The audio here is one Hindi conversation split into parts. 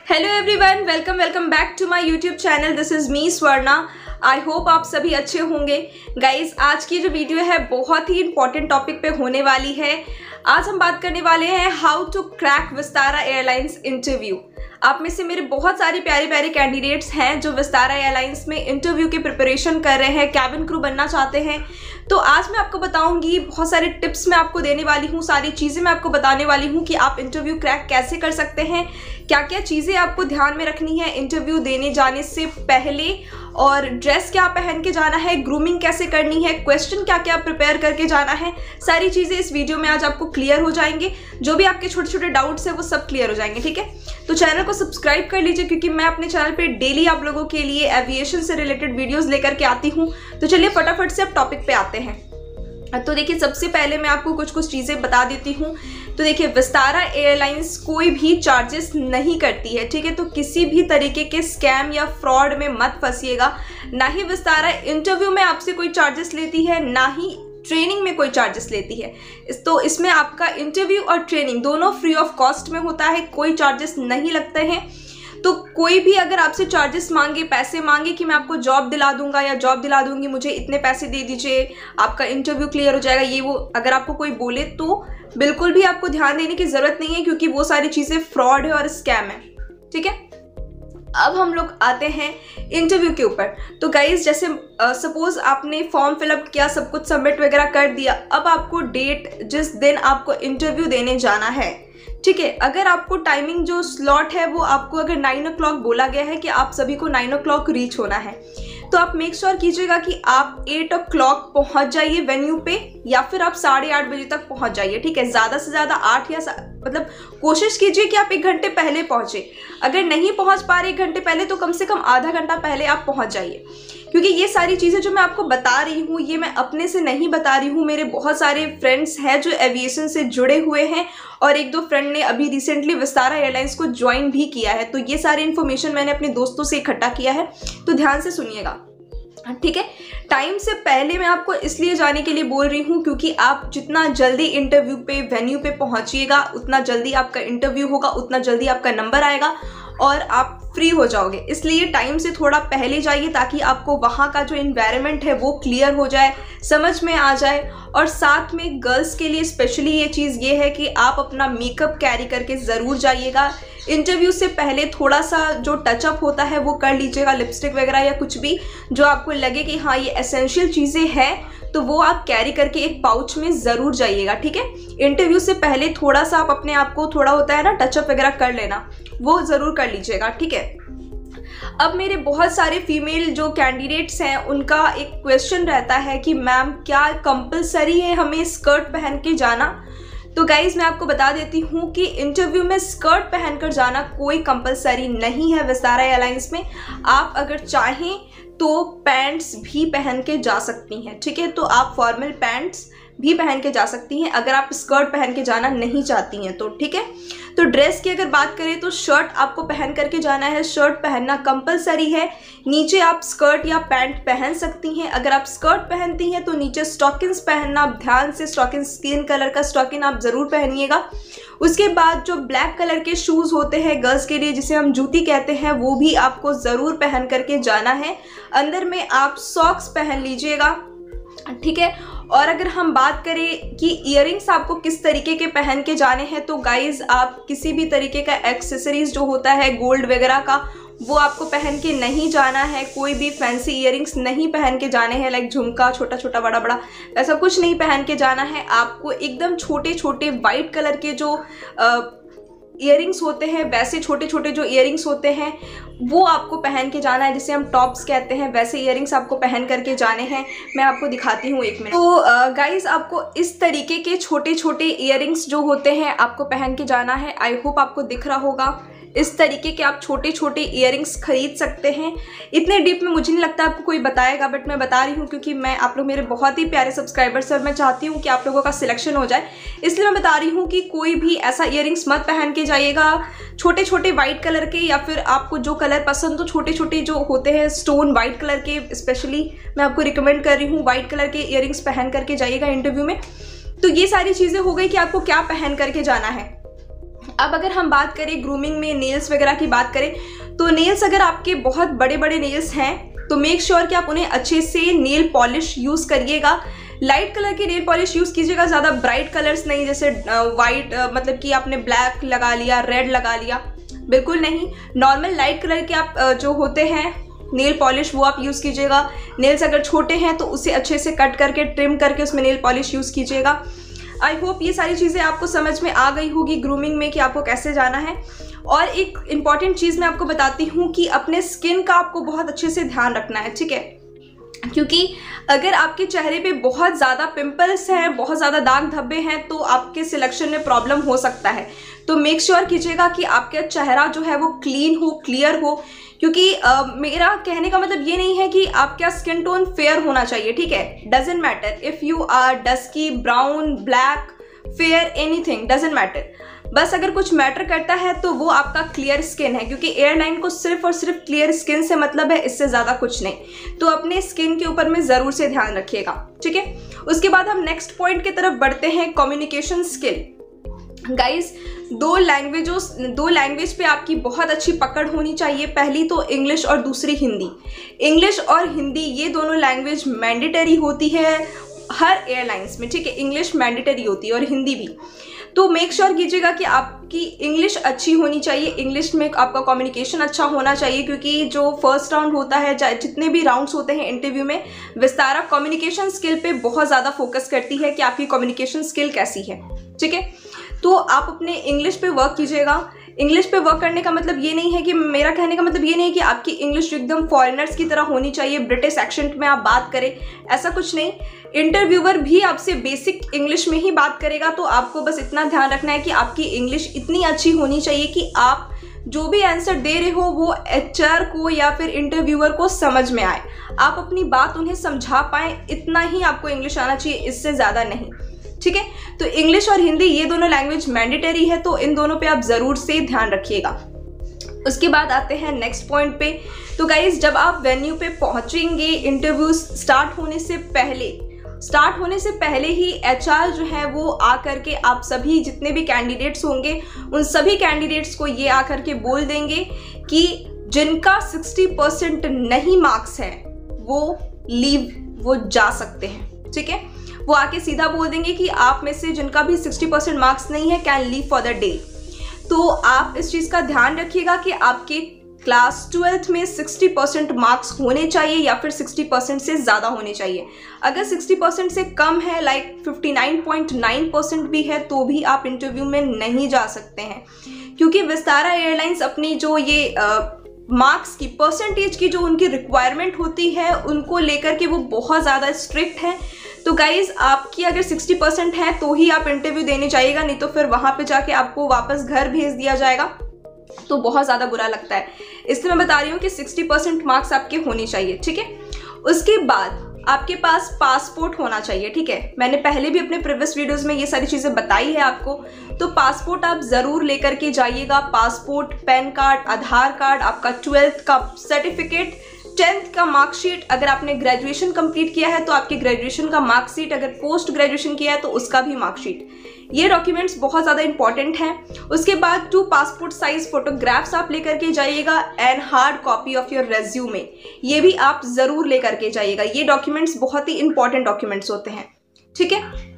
Hello everyone, welcome back to my YouTube channel. This is me Swarna. I hope आप सभी अच्छे होंगे। गाइज, आज की जो वीडियो है बहुत ही इंपॉर्टेंट टॉपिक पे होने वाली है। आज हम बात करने वाले हैं how to crack Vistara airlines interview. आप में से मेरे बहुत सारे प्यारे प्यारे कैंडिडेट्स हैं जो विस्तारा एयरलाइंस में इंटरव्यू की प्रिपरेशन कर रहे हैं, कैबिन क्रू बनना चाहते हैं। तो आज मैं आपको बताऊंगी, बहुत सारे टिप्स मैं आपको देने वाली हूँ, सारी चीज़ें मैं आपको बताने वाली हूँ कि आप इंटरव्यू क्रैक कैसे कर सकते हैं, क्या क्या चीज़ें आपको ध्यान में रखनी है इंटरव्यू देने जाने से पहले, और ड्रेस क्या पहन के जाना है, ग्रूमिंग कैसे करनी है, क्वेश्चन क्या क्या प्रिपेयर करके जाना है। सारी चीज़ें इस वीडियो में आज आपको क्लियर हो जाएंगे। जो भी आपके छोटे छोटे डाउट्स हैं वो सब क्लियर हो जाएंगे, ठीक है। तो चैनल को सब्सक्राइब कर लीजिए क्योंकि मैं अपने चैनल पे डेली आप लोगों के लिए एविएशन से रिलेटेड वीडियोस लेकर के आती हूँ। तो चलिए फटाफट से अब टॉपिक पे आते हैं। तो देखिए, सबसे पहले मैं आपको कुछ चीज़ें बता देती हूँ। तो देखिए, विस्तारा एयरलाइंस कोई भी चार्जेस नहीं करती है, ठीक है। तो किसी भी तरीके के स्कैम या फ्रॉड में मत फंसिएगा। ना ही विस्तारा इंटरव्यू में आपसे कोई चार्जेस लेती है, ना ही ट्रेनिंग में कोई चार्जेस लेती है। तो इसमें आपका इंटरव्यू और ट्रेनिंग दोनों फ्री ऑफ कॉस्ट में होता है, कोई चार्जेस नहीं लगते हैं। तो कोई भी अगर आपसे चार्जेस मांगे, पैसे मांगे कि मैं आपको जॉब दिला दूंगा या जॉब दिला दूंगी, मुझे इतने पैसे दे दीजिए, आपका इंटरव्यू क्लियर हो जाएगा, ये वो अगर आपको कोई बोले तो बिल्कुल भी आपको ध्यान देने की ज़रूरत नहीं है, क्योंकि वो सारी चीज़ें फ्रॉड है और स्कैम है, ठीक है। अब हम लोग आते हैं इंटरव्यू के ऊपर। तो गाइज, जैसे सपोज आपने फॉर्म फिलअप किया, सब कुछ सबमिट वगैरह कर दिया। अब आपको डेट, जिस दिन आपको इंटरव्यू देने जाना है, ठीक है, अगर आपको टाइमिंग जो स्लॉट है वो आपको अगर 9 o'clock बोला गया है कि आप सभी को 9 o'clock रीच होना है, तो आप मेक श्योर कीजिएगा कि आप 8 o'clock पहुंच जाइए वेन्यू पे, या फिर आप 8:30 बजे तक पहुंच जाइए, ठीक है। ज़्यादा से ज़्यादा 8 या मतलब कोशिश कीजिए कि आप 1 घंटे पहले पहुंचे। अगर नहीं पहुंच पा रहे 1 घंटे पहले तो कम से कम आधा घंटा पहले आप पहुंच जाइए, क्योंकि ये सारी चीज़ें जो मैं आपको बता रही हूँ ये मैं अपने से नहीं बता रही हूँ। मेरे बहुत सारे फ्रेंड्स हैं जो एविएशन से जुड़े हुए हैं, और 1-2 फ्रेंड ने अभी रिसेंटली विस्तारा एयरलाइंस को ज्वाइन भी किया है। तो ये सारी इन्फॉर्मेशन मैंने अपने दोस्तों से इकट्ठा किया है, तो ध्यान से सुनिएगा, ठीक है। टाइम से पहले मैं आपको इसलिए जाने के लिए बोल रही हूँ क्योंकि आप जितना जल्दी इंटरव्यू पे वेन्यू पे पहुँचिएगा, उतना जल्दी आपका इंटरव्यू होगा, उतना जल्दी आपका नंबर आएगा और आप फ्री हो जाओगे। इसलिए टाइम से थोड़ा पहले जाइए ताकि आपको वहाँ का जो इन्वायरमेंट है वो क्लियर हो जाए, समझ में आ जाए। और साथ में गर्ल्स के लिए स्पेशली ये चीज़ ये है कि आप अपना मेकअप कैरी करके ज़रूर जाइएगा। इंटरव्यू से पहले थोड़ा सा जो टचअप होता है वो कर लीजिएगा, लिपस्टिक वगैरह या कुछ भी जो आपको लगे कि हाँ ये एसेंशियल चीज़ें हैं, तो वो आप कैरी करके एक पाउच में ज़रूर जाइएगा, ठीक है। इंटरव्यू से पहले थोड़ा सा आप अपने आप को, थोड़ा होता है ना टचअप वगैरह कर लेना, वो ज़रूर कर लीजिएगा, ठीक है। अब मेरे बहुत सारे फीमेल जो कैंडिडेट्स हैं उनका एक क्वेश्चन रहता है कि मैम क्या कंपलसरी है हमें स्कर्ट पहन के जाना। तो गाइज, मैं आपको बता देती हूँ कि इंटरव्यू में स्कर्ट पहनकर जाना कोई कंपलसरी नहीं है विस्तारा एयरलाइंस में। आप अगर चाहें तो पैंट्स भी पहन के जा सकती हैं, ठीक है। तो आप फॉर्मल पैंट्स भी पहन के जा सकती हैं अगर आप स्कर्ट पहन के जाना नहीं चाहती हैं तो, ठीक है। तो ड्रेस की अगर बात करें तो शर्ट आपको पहन करके जाना है, शर्ट पहनना कंपलसरी है। नीचे आप स्कर्ट या पैंट पहन सकती हैं। अगर आप स्कर्ट पहनती हैं तो नीचे स्टॉकिंग्स पहनना, ध्यान से स्टॉकिंग, स्किन कलर का स्टॉकिंग आप ज़रूर पहनिएगा। उसके बाद जो ब्लैक कलर के शूज़ होते हैं गर्ल्स के लिए, जिसे हम जूती कहते हैं, वो भी आपको ज़रूर पहन करके जाना है। अंदर में आप सॉक्स पहन लीजिएगा, ठीक है। और अगर हम बात करें कि इयररिंग्स आपको किस तरीके के पहन के जाने हैं, तो गाइज आप किसी भी तरीके का एक्सेसरीज जो होता है गोल्ड वगैरह का, वो आपको पहन के नहीं जाना है। कोई भी फैंसी इयररिंग्स नहीं पहन के जाने हैं, लाइक झुमका, छोटा छोटा बड़ा बड़ा, ऐसा कुछ नहीं पहन के जाना है। आपको एकदम छोटे छोटे वाइट कलर के जो इयररिंग्स होते हैं, वैसे छोटे छोटे जो इयररिंग्स होते हैं वो आपको पहन के जाना है, जिसे हम टॉप्स कहते हैं, वैसे इयररिंग्स आपको पहन करके जाने हैं। मैं आपको दिखाती हूँ 1 मिनट। तो गाइज, आपको इस तरीके के छोटे छोटे इयररिंग्स जो होते हैं आपको पहन के जाना है। आई होप आपको दिख रहा होगा। इस तरीके के आप छोटे छोटे इयररिंग्स खरीद सकते हैं। इतने डीप में मुझे नहीं लगता आपको कोई बताएगा, बट मैं बता रही हूँ क्योंकि मैं, आप लोग मेरे बहुत ही प्यारे सब्सक्राइबर्स हैं और मैं चाहती हूँ कि आप लोगों का सिलेक्शन हो जाए, इसलिए मैं बता रही हूँ कि कोई भी ऐसा इयररिंग्स मत पहन के जाइएगा। छोटे छोटे वाइट कलर के, या फिर आपको जो कलर पसंद हो, छोटे छोटे जो होते हैं स्टोन वाइट कलर के, स्पेशली मैं आपको रिकमेंड कर रही हूँ वाइट कलर के इयररिंग्स पहन करके जाइएगा इंटरव्यू में। तो ये सारी चीज़ें हो गई कि आपको क्या पहन करके जाना है। अब अगर हम बात करें ग्रूमिंग में नेल्स वगैरह की बात करें, तो नेल्स अगर आपके बहुत बड़े बड़े नेल्स हैं तो मेक श्योर कि आप उन्हें अच्छे से नेल पॉलिश यूज़ करिएगा। लाइट कलर की नेल पॉलिश यूज़ कीजिएगा, ज़्यादा ब्राइट कलर्स नहीं, जैसे वाइट मतलब कि आपने ब्लैक लगा लिया, रेड लगा लिया, बिल्कुल नहीं। नॉर्मल लाइट कलर के आप जो होते हैं नेल पॉलिश वो आप यूज़ कीजिएगा। नेल्स अगर छोटे हैं तो उसे अच्छे से कट करके ट्रिम करके उसमें नेल पॉलिश यूज़ कीजिएगा। आई होप ये सारी चीज़ें आपको समझ में आ गई होगी ग्रूमिंग में कि आपको कैसे जाना है। और एक इम्पॉर्टेंट चीज़ मैं आपको बताती हूँ कि अपने स्किन का आपको बहुत अच्छे से ध्यान रखना है, ठीक है, क्योंकि अगर आपके चेहरे पे बहुत ज़्यादा पिंपल्स हैं, बहुत ज़्यादा दाग धब्बे हैं, तो आपके सिलेक्शन में प्रॉब्लम हो सकता है। तो मेक श्योर कीजिएगा कि आपका चेहरा जो है वो क्लीन हो, क्लियर हो, क्योंकि मेरा कहने का मतलब ये नहीं है कि आपका स्किन टोन फेयर होना चाहिए, ठीक है, doesn't matter if you are dusky, brown, black, fair, anything doesn't matter. बस अगर कुछ मैटर करता है तो वो आपका क्लियर स्किन है, क्योंकि एयरलाइन को सिर्फ और सिर्फ क्लियर स्किन से मतलब है, इससे ज़्यादा कुछ नहीं। तो अपने स्किन के ऊपर में ज़रूर से ध्यान रखिएगा, ठीक है। उसके बाद हम नेक्स्ट पॉइंट की तरफ बढ़ते हैं, कम्युनिकेशन स्किल। गाइस, दो लैंग्वेज पे आपकी बहुत अच्छी पकड़ होनी चाहिए। पहली तो इंग्लिश और दूसरी हिंदी। इंग्लिश और हिंदी ये दोनों लैंग्वेज मैंडेटरी होती है हर एयरलाइंस में, ठीक है। इंग्लिश मैंडेटरी होती है और हिंदी भी। तो मेक श्योर कीजिएगा कि आपकी इंग्लिश अच्छी होनी चाहिए, इंग्लिश में आपका कम्युनिकेशन अच्छा होना चाहिए, क्योंकि जो फर्स्ट राउंड होता है, चाहे जितने भी राउंड्स होते हैं इंटरव्यू में, विस्तारा कम्युनिकेशन स्किल पे बहुत ज़्यादा फोकस करती है कि आपकी कम्युनिकेशन स्किल कैसी है, ठीक है। तो आप अपने इंग्लिश पे वर्क कीजिएगा। इंग्लिश पे वर्क करने का मतलब ये नहीं है कि, मेरा कहने का मतलब ये नहीं है कि आपकी इंग्लिश एकदम फॉरेनर्स की तरह होनी चाहिए, ब्रिटिश एक्सेंट में आप बात करें, ऐसा कुछ नहीं। इंटरव्यूअर भी आपसे बेसिक इंग्लिश में ही बात करेगा, तो आपको बस इतना ध्यान रखना है कि आपकी इंग्लिश इतनी अच्छी होनी चाहिए कि आप जो भी आंसर दे रहे हो वो एचआर को या फिर इंटरव्यूअर को समझ में आए, आप अपनी बात उन्हें समझा पाएँ, इतना ही आपको इंग्लिश आना चाहिए, इससे ज़्यादा नहीं, ठीक है। तो इंग्लिश और हिंदी ये दोनों लैंग्वेज मैंडेटरी है, तो इन दोनों पे आप ज़रूर से ध्यान रखिएगा। उसके बाद आते हैं नेक्स्ट पॉइंट पे। तो गाइज, जब आप वेन्यू पे पहुंचेंगे, इंटरव्यू स्टार्ट होने से पहले ही एचआर जो है वो आकर के आप सभी जितने भी कैंडिडेट्स होंगे उन सभी कैंडिडेट्स को ये आकर के बोल देंगे कि जिनका 60% नहीं मार्क्स है वो जा सकते हैं, ठीक है। वो आके सीधा बोल देंगे कि आप में से जिनका भी 60% मार्क्स नहीं है can leave for the day. तो आप इस चीज़ का ध्यान रखिएगा कि आपके क्लास 12th में 60% मार्क्स होने चाहिए या फिर 60% से ज़्यादा होने चाहिए। अगर 60% से कम है, लाइक 59.9% भी है, तो भी आप इंटरव्यू में नहीं जा सकते हैं, क्योंकि विस्तारा एयरलाइंस अपनी जो ये मार्क्स की परसेंटेज की जो उनकी रिक्वायरमेंट होती है उनको लेकर के वो बहुत ज़्यादा स्ट्रिक्ट है। तो गाइज़, आपकी अगर 60% है तो ही आप इंटरव्यू देने जाइएगा, नहीं तो फिर वहाँ पे जाके आपको वापस घर भेज दिया जाएगा, तो बहुत ज़्यादा बुरा लगता है। इसलिए मैं बता रही हूँ कि 60% मार्क्स आपके होने चाहिए, ठीक है। उसके बाद आपके पास पासपोर्ट होना चाहिए, ठीक है। मैंने पहले भी अपने प्रीवियस वीडियोस में ये सारी चीज़ें बताई है आपको, तो पासपोर्ट आप ज़रूर लेकर के जाइएगा। पासपोर्ट, पैन कार्ड, आधार कार्ड, आपका 12th का सर्टिफिकेट, 10th का मार्कशीट, अगर आपने ग्रेजुएशन कंप्लीट किया है तो आपके ग्रेजुएशन का मार्कशीट, अगर पोस्ट ग्रेजुएशन किया है तो उसका भी मार्कशीट, ये डॉक्यूमेंट्स बहुत ज़्यादा इंपॉर्टेंट हैं। उसके बाद 2 पासपोर्ट साइज फोटोग्राफ्स आप लेकर के जाइएगा and hard copy of your resume, ये भी आप ज़रूर लेकर के जाइएगा। ये डॉक्यूमेंट्स बहुत ही इंपॉर्टेंट डॉक्यूमेंट्स होते हैं, ठीक है।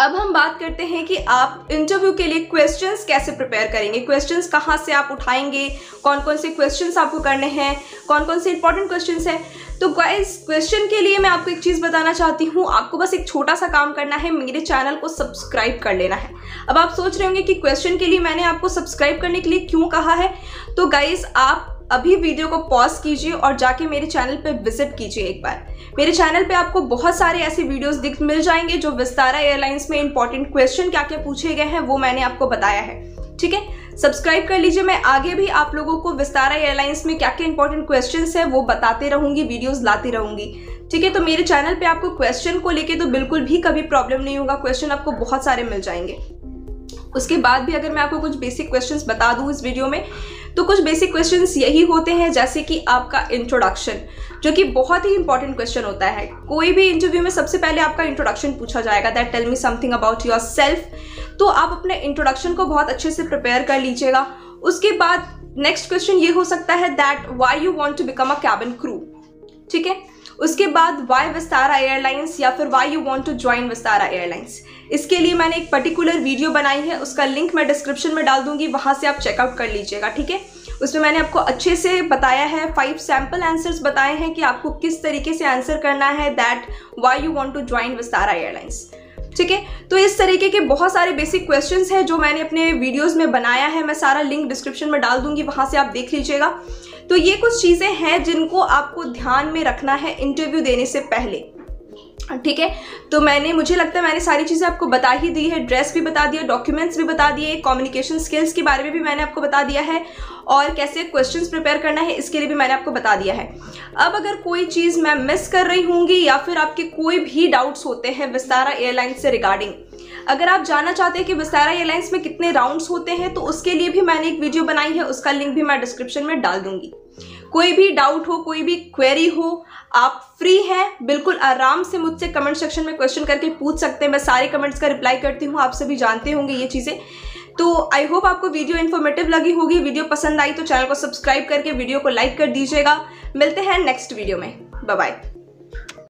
अब हम बात करते हैं कि आप इंटरव्यू के लिए क्वेश्चंस कैसे प्रिपेयर करेंगे, क्वेश्चंस कहाँ से आप उठाएंगे, कौन कौन से क्वेश्चंस आपको करने हैं, कौन कौन से इंपॉर्टेंट क्वेश्चंस हैं। तो गाइस, क्वेश्चन के लिए मैं आपको एक चीज़ बताना चाहती हूँ, आपको बस एक छोटा सा काम करना है, मेरे चैनल को सब्सक्राइब कर लेना है। अब आप सोच रहे होंगे कि क्वेश्चन के लिए मैंने आपको सब्सक्राइब करने के लिए क्यों कहा है। तो गाइस, आप अभी वीडियो को पॉज कीजिए और जाके मेरे चैनल पे विजिट कीजिए एक बार। मेरे चैनल पे आपको बहुत सारे ऐसे वीडियोस मिल जाएंगे जो विस्तारा एयरलाइंस में इंपॉर्टेंट क्वेश्चन क्या क्या पूछे गए हैं वो मैंने आपको बताया है, ठीक है। सब्सक्राइब कर लीजिए, मैं आगे भी आप लोगों को विस्तारा एयरलाइंस में क्या क्या इंपॉर्टेंट क्वेश्चंस है वो बताते रहूंगी, वीडियोस लाती रहूंगी, ठीक है। तो मेरे चैनल पे आपको क्वेश्चन को लेके तो बिल्कुल भी कभी प्रॉब्लम नहीं होगा, क्वेश्चन आपको बहुत सारे मिल जाएंगे। उसके बाद भी अगर मैं आपको कुछ बेसिक क्वेश्चंस बता दूं इस वीडियो में, तो कुछ बेसिक क्वेश्चंस यही होते हैं, जैसे कि आपका इंट्रोडक्शन, जो कि बहुत ही इंपॉर्टेंट क्वेश्चन होता है। कोई भी इंटरव्यू में सबसे पहले आपका इंट्रोडक्शन पूछा जाएगा, that tell me something about yourself. तो आप अपने इंट्रोडक्शन को बहुत अच्छे से प्रिपेयर कर लीजिएगा। उसके बाद नेक्स्ट क्वेश्चन ये हो सकता है that why you want to become a cabin crew, ठीक है। उसके बाद व्हाई विस्तारा एयरलाइंस या फिर why you want to join Vistara airlines. इसके लिए मैंने एक पर्टिकुलर वीडियो बनाई है, उसका लिंक मैं डिस्क्रिप्शन में डाल दूंगी, वहां से आप चेकआउट कर लीजिएगा, ठीक है। उसमें मैंने आपको अच्छे से बताया है, 5 सैम्पल आंसर्स बताए हैं कि आपको किस तरीके से आंसर करना है that why you want to join Vistara airlines, ठीक है। तो इस तरीके के बहुत सारे बेसिक क्वेश्चंस हैं जो मैंने अपने वीडियोस में बनाया है, मैं सारा लिंक डिस्क्रिप्शन में डाल दूंगी, वहां से आप देख लीजिएगा। तो ये कुछ चीज़ें हैं जिनको आपको ध्यान में रखना है इंटरव्यू देने से पहले, ठीक है। तो मुझे लगता है मैंने सारी चीज़ें आपको बता ही दी है, ड्रेस भी बता दिया, डॉक्यूमेंट्स भी बता दिए, कम्युनिकेशन स्किल्स के बारे में भी मैंने आपको बता दिया है, और कैसे क्वेश्चंस प्रिपेयर करना है इसके लिए भी मैंने आपको बता दिया है। अब अगर कोई चीज़ मैं मिस कर रही होंगी या फिर आपके कोई भी डाउट्स होते हैं विस्तारा एयरलाइंस से रिगार्डिंग, अगर आप जानना चाहते हैं कि विस्तारा एयरलाइंस में कितने राउंड्स होते हैं, तो उसके लिए भी मैंने एक वीडियो बनाई है, उसका लिंक भी मैं डिस्क्रिप्शन में डाल दूंगी। कोई भी डाउट हो, कोई भी क्वेरी हो, आप फ्री हैं, बिल्कुल आराम से मुझसे कमेंट सेक्शन में क्वेश्चन करके पूछ सकते हैं। मैं सारे कमेंट्स का रिप्लाई करती हूँ, आप सभी जानते होंगे ये चीज़ें। तो आई होप आपको वीडियो इन्फॉर्मेटिव लगी होगी। वीडियो पसंद आई तो चैनल को सब्सक्राइब करके वीडियो को लाइक कर दीजिएगा। मिलते हैं नेक्स्ट वीडियो में, बाय बाय।